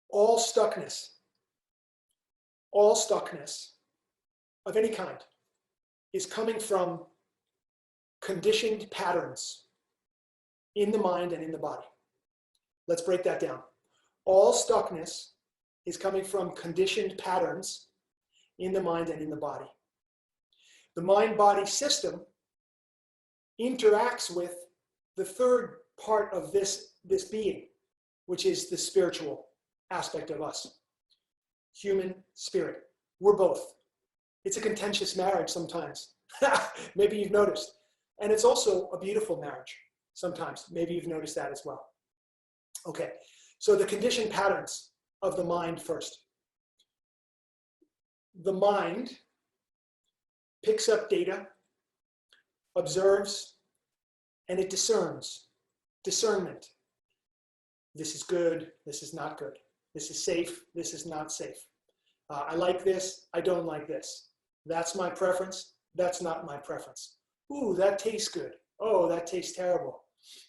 All stuckness of any kind is coming from conditioned patterns in the mind and in the body. Let's break that down. All stuckness is coming from conditioned patterns in the mind and in the body. The mind-body system interacts with the third part of this being, which is the spiritual aspect of us. Human spirit. We're both. It's a contentious marriage sometimes. Maybe you've noticed. And it's also a beautiful marriage sometimes. Maybe you've noticed that as well. Okay, so the conditioned patterns of the mind first. The mind picks up data, observes, and it discerns. Discernment. This is good, this is not good. This is safe, this is not safe. I like this, I don't like this. That's my preference, that's not my preference. Ooh, that tastes good. Oh, that tastes terrible.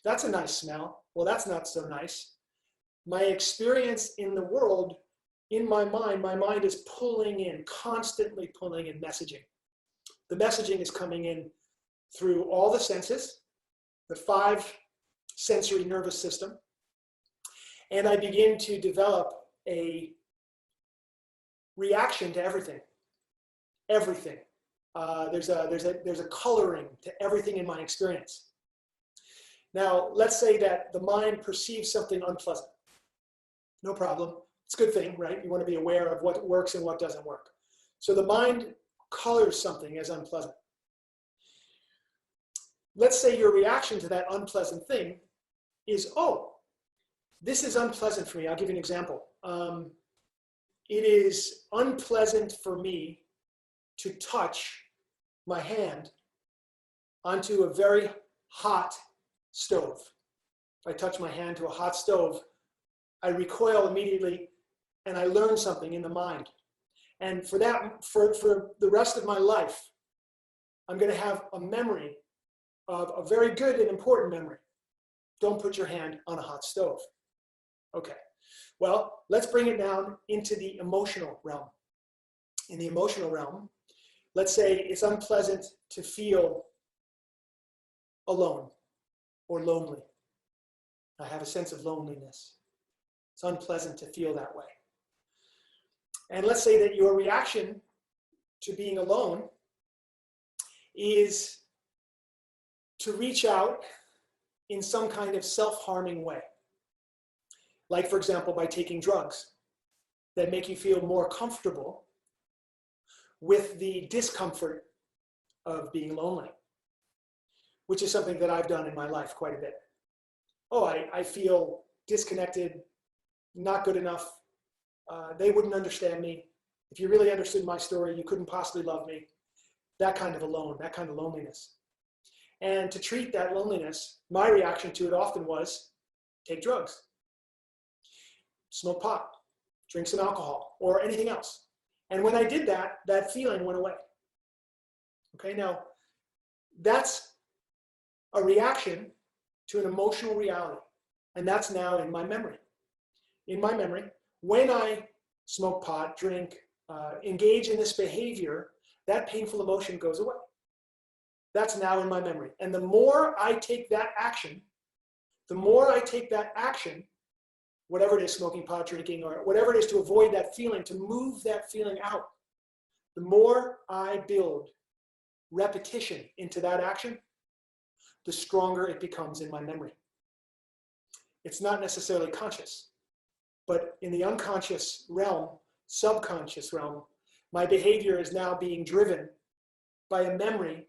That's a nice smell. Well, that's not so nice. My experience in the world, in my mind is pulling in, constantly pulling in messaging. The messaging is coming in through all the senses, the 5 sensory nervous system, and I begin to develop a reaction to everything. Everything. There's a coloring to everything in my experience. Now, let's say that the mind perceives something unpleasant. No problem. It's a good thing, right? You want to be aware of what works and what doesn't work. So the mind colors something as unpleasant. Let's say your reaction to that unpleasant thing is, oh, this is unpleasant for me. I'll give you an example. It is unpleasant for me to touch my hand onto a very hot stove. If I touch my hand to a hot stove, I recoil immediately and I learn something in the mind. And for the rest of my life, I'm going to have a memory of a very good and important memory. Don't put your hand on a hot stove. Okay, well, let's bring it down into the emotional realm. In the emotional realm, let's say it's unpleasant to feel alone or lonely. I have a sense of loneliness. It's unpleasant to feel that way. And let's say that your reaction to being alone is to reach out in some kind of self-harming way. Like, for example, by taking drugs that make you feel more comfortable with the discomfort of being lonely, which is something that I've done in my life quite a bit. Oh, I feel disconnected, not good enough. They wouldn't understand me. If you really understood my story, you couldn't possibly love me. That kind of alone, that kind of loneliness. And to treat that loneliness, my reaction to it often was take drugs, smoke pot, drink some alcohol, or anything else. And when I did that, that feeling went away. Okay, now that's a reaction to an emotional reality. And that's now in my memory. In my memory, when I smoke pot, drink, engage in this behavior, that painful emotion goes away. That's now in my memory. And the more I take that action, whatever it is, smoking pot, drinking, or whatever it is to avoid that feeling, to move that feeling out, the more I build repetition into that action, the stronger it becomes in my memory. It's not necessarily conscious, but in the unconscious realm, subconscious realm, my behavior is now being driven by a memory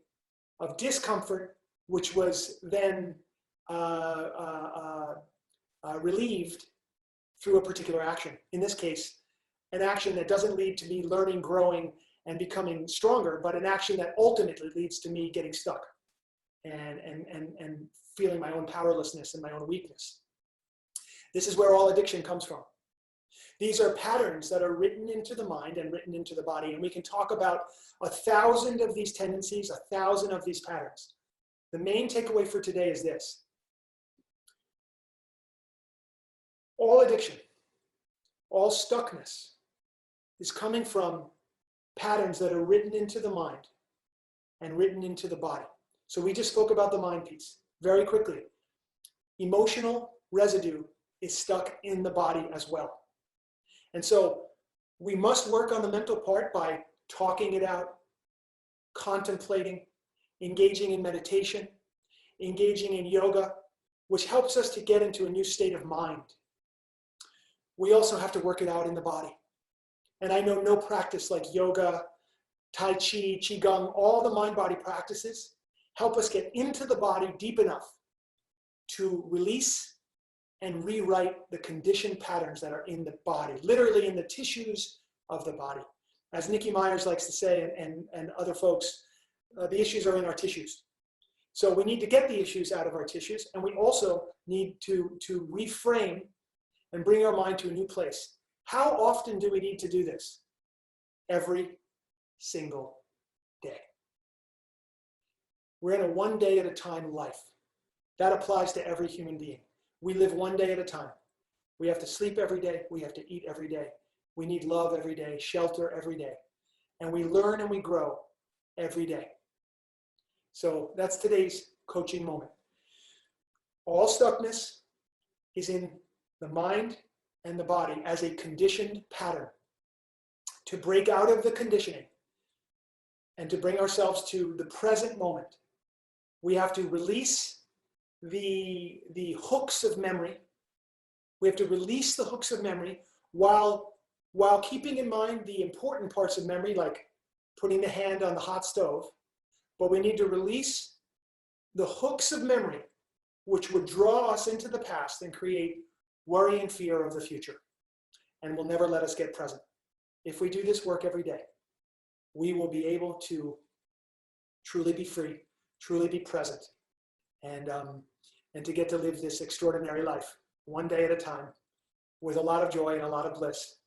of discomfort, which was then relieved through a particular action. In this case, an action that doesn't lead to me learning, growing, and becoming stronger, but an action that ultimately leads to me getting stuck and feeling my own powerlessness and my own weakness. This is where all addiction comes from. These are patterns that are written into the mind and written into the body, and we can talk about 1,000 of these tendencies, 1,000 of these patterns. The main takeaway for today is this. All addiction, all stuckness is coming from patterns that are written into the mind and written into the body. So we just spoke about the mind piece very quickly. Emotional residue is stuck in the body as well. And so we must work on the mental part by talking it out, contemplating, engaging in meditation, engaging in yoga, which helps us to get into a new state of mind. We also have to work it out in the body. And I know no practice like yoga, Tai Chi, Qigong, all the mind-body practices help us get into the body deep enough to release and rewrite the conditioned patterns that are in the body, literally in the tissues of the body. As Nikki Myers likes to say, and other folks, the issues are in our tissues. So we need to get the issues out of our tissues, and we also need to reframe and bring our mind to a new place. How often do we need to do this? Every single day. We're in a one day at a time life. That applies to every human being. We live one day at a time. We have to sleep every day. We have to eat every day. We need love every day, shelter every day. And we learn and we grow every day. So that's today's coaching moment. All stuckness is in the mind and the body as a conditioned pattern. To break out of the conditioning and to bring ourselves to the present moment, we have to release the hooks of memory. We have to release the hooks of memory while keeping in mind the important parts of memory, like putting the hand on the hot stove. But we need to release the hooks of memory, which would draw us into the past and create worry and fear of the future, and will never let us get present. If we do this work every day, we will be able to truly be free, truly be present, and to get to live this extraordinary life, one day at a time, with a lot of joy and a lot of bliss,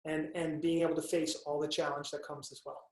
and being able to face all the challenge that comes as well.